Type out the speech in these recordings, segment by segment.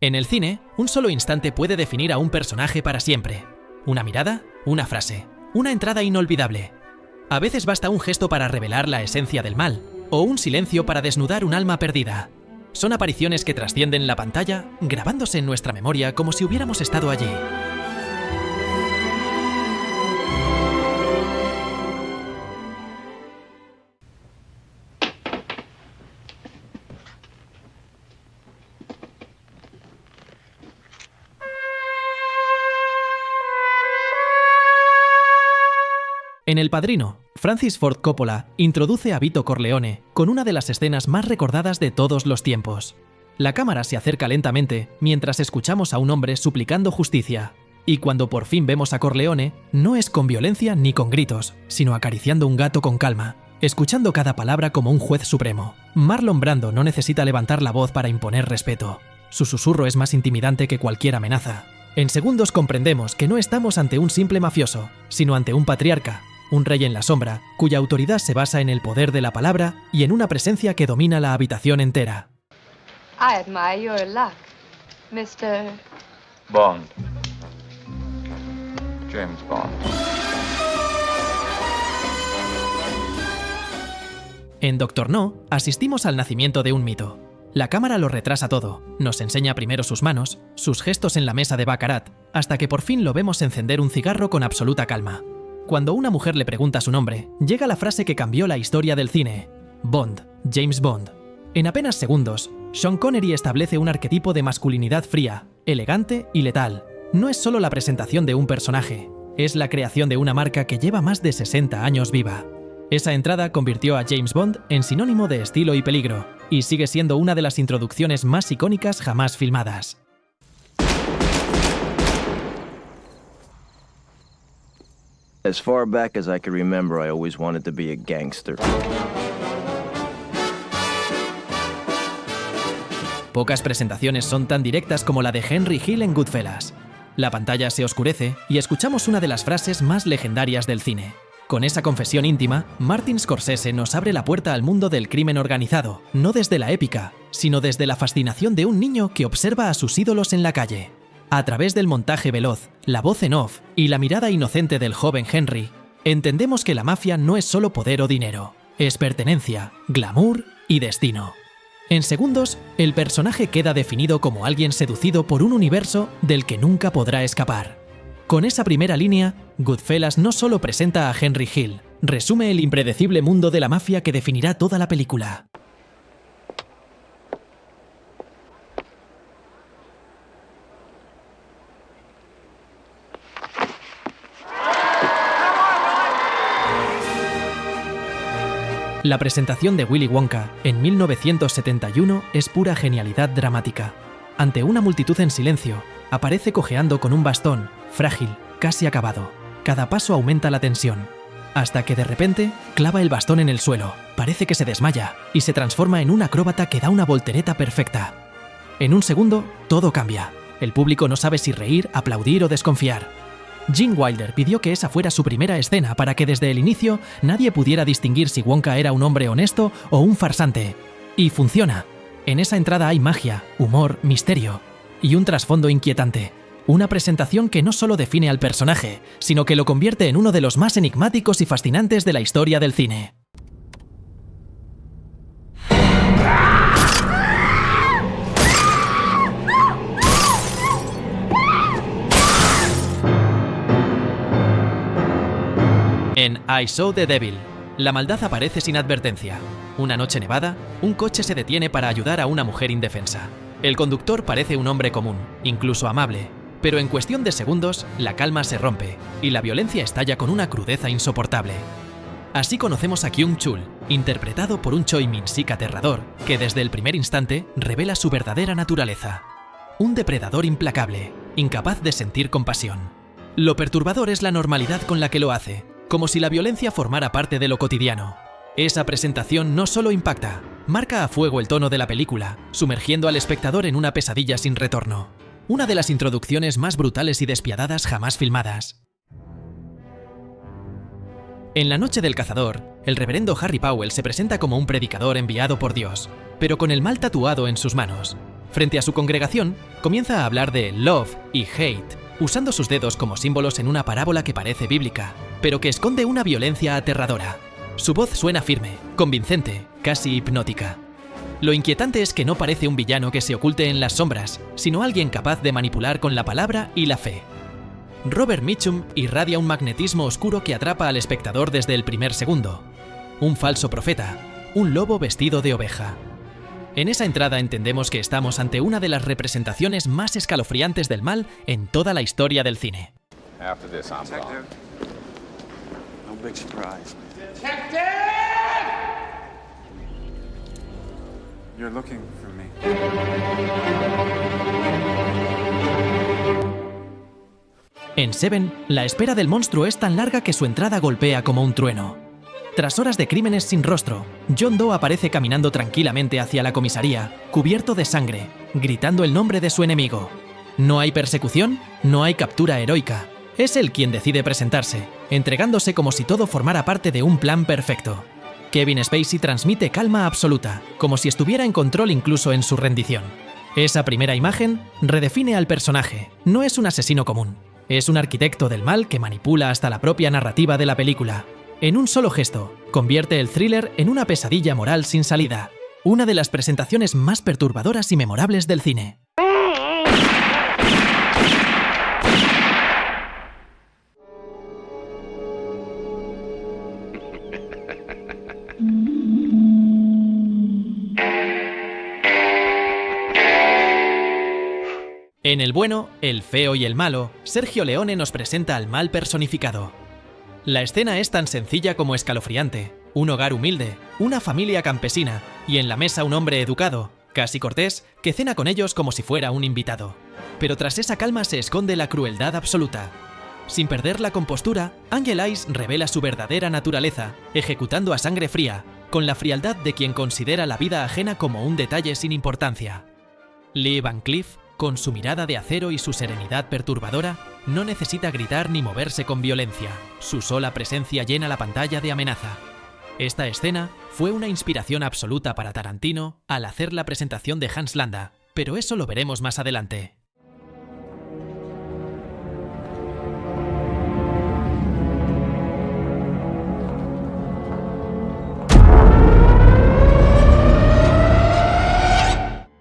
En el cine, un solo instante puede definir a un personaje para siempre. Una mirada, una frase, una entrada inolvidable. A veces basta un gesto para revelar la esencia del mal, o un silencio para desnudar un alma perdida. Son apariciones que trascienden la pantalla, grabándose en nuestra memoria como si hubiéramos estado allí. En El Padrino, Francis Ford Coppola introduce a Vito Corleone con una de las escenas más recordadas de todos los tiempos. La cámara se acerca lentamente mientras escuchamos a un hombre suplicando justicia. Y cuando por fin vemos a Corleone, no es con violencia ni con gritos, sino acariciando un gato con calma, escuchando cada palabra como un juez supremo. Marlon Brando no necesita levantar la voz para imponer respeto. Su susurro es más intimidante que cualquier amenaza. En segundos comprendemos que no estamos ante un simple mafioso, sino ante un patriarca. Un rey en la sombra, cuya autoridad se basa en el poder de la palabra y en una presencia que domina la habitación entera. I admire your luck, Mr. Bond. James Bond. En Doctor No, asistimos al nacimiento de un mito. La cámara lo retrasa todo, nos enseña primero sus manos, sus gestos en la mesa de Baccarat, hasta que por fin lo vemos encender un cigarro con absoluta calma. Cuando una mujer le pregunta su nombre, llega la frase que cambió la historia del cine. Bond, James Bond. En apenas segundos, Sean Connery establece un arquetipo de masculinidad fría, elegante y letal. No es solo la presentación de un personaje, es la creación de una marca que lleva más de 60 años viva. Esa entrada convirtió a James Bond en sinónimo de estilo y peligro, y sigue siendo una de las introducciones más icónicas jamás filmadas. As far back as I can remember, I always wanted to be a gangster. Pocas presentaciones son tan directas como la de Henry Hill en Goodfellas. La pantalla se oscurece y escuchamos una de las frases más legendarias del cine. Con esa confesión íntima, Martin Scorsese nos abre la puerta al mundo del crimen organizado, no desde la épica, sino desde la fascinación de un niño que observa a sus ídolos en la calle. A través del montaje veloz, la voz en off y la mirada inocente del joven Henry, entendemos que la mafia no es solo poder o dinero, es pertenencia, glamour y destino. En segundos, el personaje queda definido como alguien seducido por un universo del que nunca podrá escapar. Con esa primera línea, Goodfellas no solo presenta a Henry Hill, resume el impredecible mundo de la mafia que definirá toda la película. La presentación de Willy Wonka en 1971 es pura genialidad dramática. Ante una multitud en silencio, aparece cojeando con un bastón, frágil, casi acabado. Cada paso aumenta la tensión, hasta que de repente clava el bastón en el suelo, parece que se desmaya y se transforma en un acróbata que da una voltereta perfecta. En un segundo, todo cambia. El público no sabe si reír, aplaudir o desconfiar. Gene Wilder pidió que esa fuera su primera escena para que desde el inicio nadie pudiera distinguir si Wonka era un hombre honesto o un farsante. Y funciona. En esa entrada hay magia, humor, misterio y un trasfondo inquietante. Una presentación que no solo define al personaje, sino que lo convierte en uno de los más enigmáticos y fascinantes de la historia del cine. En I Saw the Devil, la maldad aparece sin advertencia. Una noche nevada, un coche se detiene para ayudar a una mujer indefensa. El conductor parece un hombre común, incluso amable, pero en cuestión de segundos, la calma se rompe y la violencia estalla con una crudeza insoportable. Así conocemos a Kyung-chul, interpretado por un Choi Min-sik aterrador, que desde el primer instante revela su verdadera naturaleza. Un depredador implacable, incapaz de sentir compasión. Lo perturbador es la normalidad con la que lo hace, como si la violencia formara parte de lo cotidiano. Esa presentación no solo impacta, marca a fuego el tono de la película, sumergiendo al espectador en una pesadilla sin retorno. Una de las introducciones más brutales y despiadadas jamás filmadas. En La noche del cazador, el reverendo Harry Powell se presenta como un predicador enviado por Dios, pero con el mal tatuado en sus manos. Frente a su congregación, comienza a hablar de love y hate, usando sus dedos como símbolos en una parábola que parece bíblica, pero que esconde una violencia aterradora. Su voz suena firme, convincente, casi hipnótica. Lo inquietante es que no parece un villano que se oculte en las sombras, sino alguien capaz de manipular con la palabra y la fe. Robert Mitchum irradia un magnetismo oscuro que atrapa al espectador desde el primer segundo. Un falso profeta, un lobo vestido de oveja. En esa entrada entendemos que estamos ante una de las representaciones más escalofriantes del mal en toda la historia del cine. After this, I'm gone. No big surprise. You're looking for me. En Seven, la espera del monstruo es tan larga que su entrada golpea como un trueno. Tras horas de crímenes sin rostro, John Doe aparece caminando tranquilamente hacia la comisaría, cubierto de sangre, gritando el nombre de su enemigo. No hay persecución, no hay captura heroica. Es él quien decide presentarse, entregándose como si todo formara parte de un plan perfecto. Kevin Spacey transmite calma absoluta, como si estuviera en control incluso en su rendición. Esa primera imagen redefine al personaje. No es un asesino común. Es un arquitecto del mal que manipula hasta la propia narrativa de la película. En un solo gesto, convierte el thriller en una pesadilla moral sin salida. Una de las presentaciones más perturbadoras y memorables del cine. En El bueno, el feo y el malo, Sergio Leone nos presenta al mal personificado. La escena es tan sencilla como escalofriante. Un hogar humilde, una familia campesina y en la mesa un hombre educado, casi cortés, que cena con ellos como si fuera un invitado. Pero tras esa calma se esconde la crueldad absoluta. Sin perder la compostura, Angel Eyes revela su verdadera naturaleza, ejecutando a sangre fría, con la frialdad de quien considera la vida ajena como un detalle sin importancia. Lee Van Cleef, con su mirada de acero y su serenidad perturbadora, no necesita gritar ni moverse con violencia. Su sola presencia llena la pantalla de amenaza. Esta escena fue una inspiración absoluta para Tarantino al hacer la presentación de Hans Landa, pero eso lo veremos más adelante.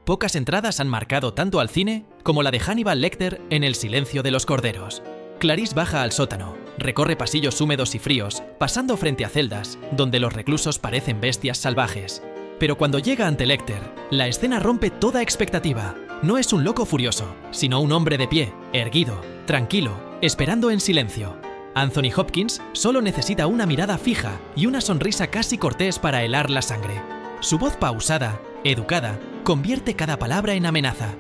Pocas entradas han marcado tanto al cine como la de Hannibal Lecter en El silencio de los corderos. Clarice baja al sótano, recorre pasillos húmedos y fríos, pasando frente a celdas, donde los reclusos parecen bestias salvajes. Pero cuando llega ante Lecter, la escena rompe toda expectativa. No es un loco furioso, sino un hombre de pie, erguido, tranquilo, esperando en silencio. Anthony Hopkins solo necesita una mirada fija y una sonrisa casi cortés para helar la sangre. Su voz pausada, educada, convierte cada palabra en amenaza.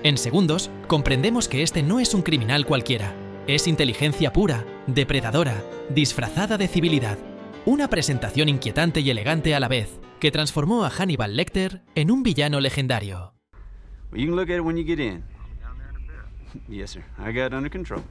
En segundos, comprendemos que este no es un criminal cualquiera. Es inteligencia pura, depredadora, disfrazada de civilidad. Una presentación inquietante y elegante a la vez, que transformó a Hannibal Lecter en un villano legendario. Well, you can look at it when you get in. Yes, sir. I got it under control.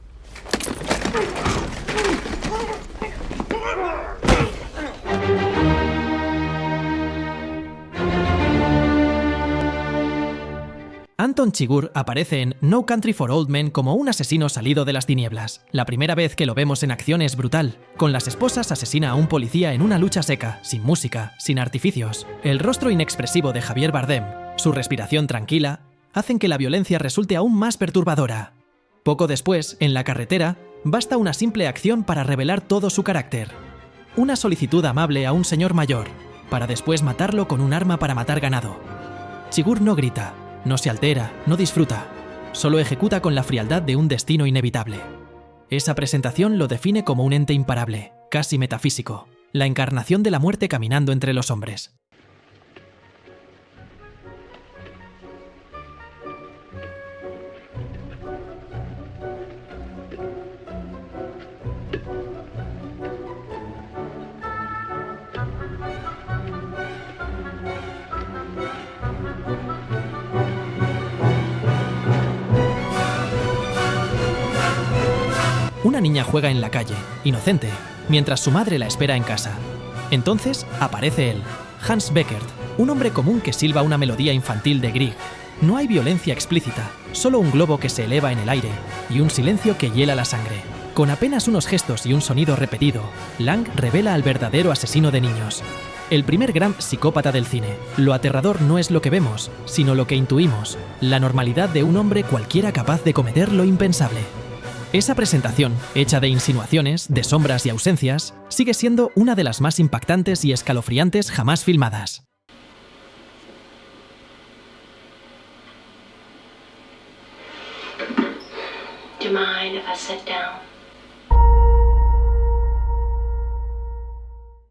Anton Chigurh aparece en No Country for Old Men como un asesino salido de las tinieblas. La primera vez que lo vemos en acción es brutal. Con las esposas asesina a un policía en una lucha seca, sin música, sin artificios. El rostro inexpresivo de Javier Bardem, su respiración tranquila, hacen que la violencia resulte aún más perturbadora. Poco después, en la carretera, basta una simple acción para revelar todo su carácter. Una solicitud amable a un señor mayor, para después matarlo con un arma para matar ganado. Chigurh no grita. No se altera, no disfruta, solo ejecuta con la frialdad de un destino inevitable. Esa presentación lo define como un ente imparable, casi metafísico, la encarnación de la muerte caminando entre los hombres. Una niña juega en la calle, inocente, mientras su madre la espera en casa. Entonces aparece él, Hans Beckert, un hombre común que silba una melodía infantil de Grieg. No hay violencia explícita, solo un globo que se eleva en el aire y un silencio que hiela la sangre. Con apenas unos gestos y un sonido repetido, Lang revela al verdadero asesino de niños. El primer gran psicópata del cine. Lo aterrador no es lo que vemos, sino lo que intuimos, la normalidad de un hombre cualquiera capaz de cometer lo impensable. Esa presentación, hecha de insinuaciones, de sombras y ausencias, sigue siendo una de las más impactantes y escalofriantes jamás filmadas. Do you mind if I sit down?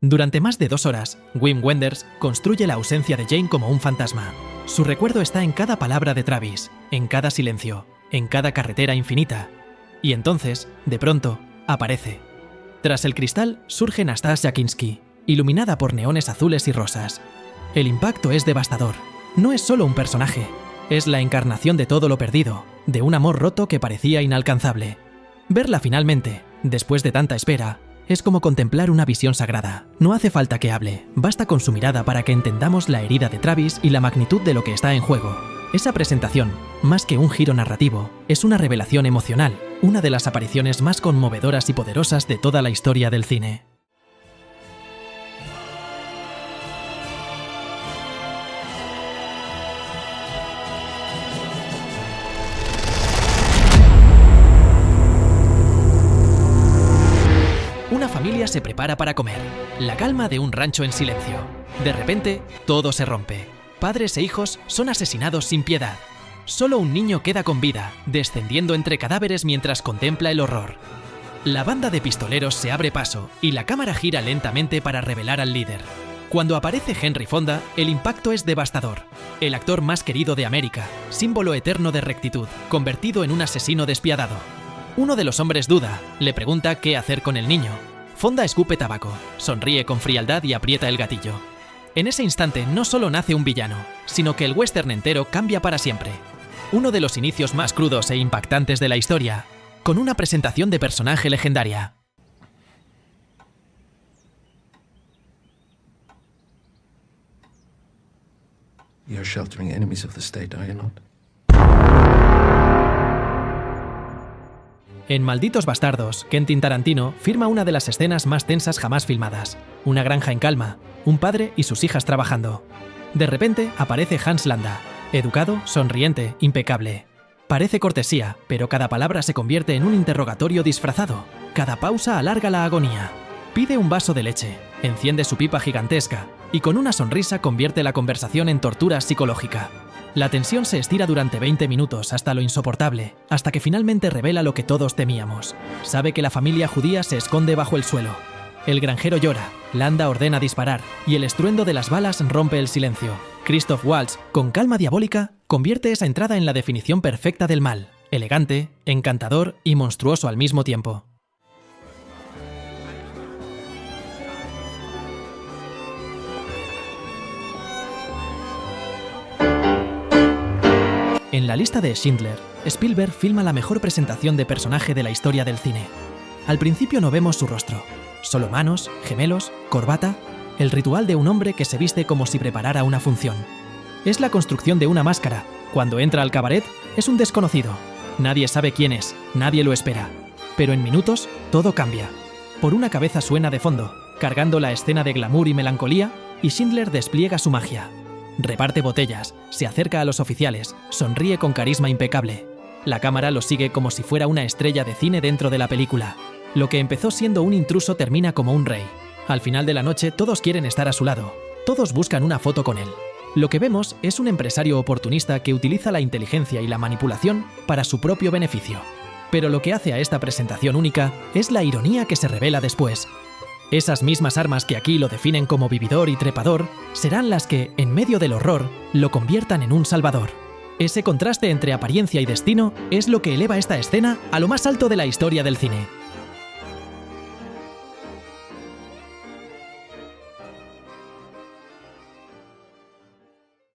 Durante más de 2 horas, Wim Wenders construye la ausencia de Jane como un fantasma. Su recuerdo está en cada palabra de Travis, en cada silencio, en cada carretera infinita. Y entonces, de pronto, aparece. Tras el cristal surge Nastassja Kinski, iluminada por neones azules y rosas. El impacto es devastador. No es solo un personaje, es la encarnación de todo lo perdido, de un amor roto que parecía inalcanzable. Verla finalmente, después de tanta espera, es como contemplar una visión sagrada. No hace falta que hable, basta con su mirada para que entendamos la herida de Travis y la magnitud de lo que está en juego. Esa presentación, más que un giro narrativo, es una revelación emocional, una de las apariciones más conmovedoras y poderosas de toda la historia del cine. Una familia se prepara para comer. La calma de un rancho en silencio. De repente, todo se rompe. Padres e hijos son asesinados sin piedad. Solo un niño queda con vida, descendiendo entre cadáveres mientras contempla el horror. La banda de pistoleros se abre paso y la cámara gira lentamente para revelar al líder. Cuando aparece Henry Fonda, el impacto es devastador. El actor más querido de América, símbolo eterno de rectitud, convertido en un asesino despiadado. Uno de los hombres duda, le pregunta qué hacer con el niño. Fonda escupe tabaco, sonríe con frialdad y aprieta el gatillo. En ese instante no solo nace un villano, sino que el western entero cambia para siempre. Uno de los inicios más crudos e impactantes de la historia, con una presentación de personaje legendaria. You're sheltering enemies of the state, are you not? En Malditos Bastardos, Quentin Tarantino firma una de las escenas más tensas jamás filmadas. Una granja en calma, un padre y sus hijas trabajando. De repente aparece Hans Landa, educado, sonriente, impecable. Parece cortesía, pero cada palabra se convierte en un interrogatorio disfrazado. Cada pausa alarga la agonía. Pide un vaso de leche, enciende su pipa gigantesca y con una sonrisa convierte la conversación en tortura psicológica. La tensión se estira durante 20 minutos hasta lo insoportable, hasta que finalmente revela lo que todos temíamos. Sabe que la familia judía se esconde bajo el suelo. El granjero llora, Landa ordena disparar y el estruendo de las balas rompe el silencio. Christoph Waltz, con calma diabólica, convierte esa entrada en la definición perfecta del mal, elegante, encantador y monstruoso al mismo tiempo. En la lista de Schindler, Spielberg filma la mejor presentación de personaje de la historia del cine. Al principio no vemos su rostro, solo manos, gemelos, corbata, el ritual de un hombre que se viste como si preparara una función. Es la construcción de una máscara. Cuando entra al cabaret, es un desconocido. Nadie sabe quién es, nadie lo espera. Pero en minutos, todo cambia. Por una cabeza suena de fondo, cargando la escena de glamour y melancolía, y Schindler despliega su magia. Reparte botellas, se acerca a los oficiales, sonríe con carisma impecable. La cámara lo sigue como si fuera una estrella de cine dentro de la película. Lo que empezó siendo un intruso termina como un rey. Al final de la noche todos quieren estar a su lado. Todos buscan una foto con él. Lo que vemos es un empresario oportunista que utiliza la inteligencia y la manipulación para su propio beneficio. Pero lo que hace a esta presentación única es la ironía que se revela después. Esas mismas armas que aquí lo definen como vividor y trepador serán las que, en medio del horror, lo conviertan en un salvador. Ese contraste entre apariencia y destino es lo que eleva esta escena a lo más alto de la historia del cine.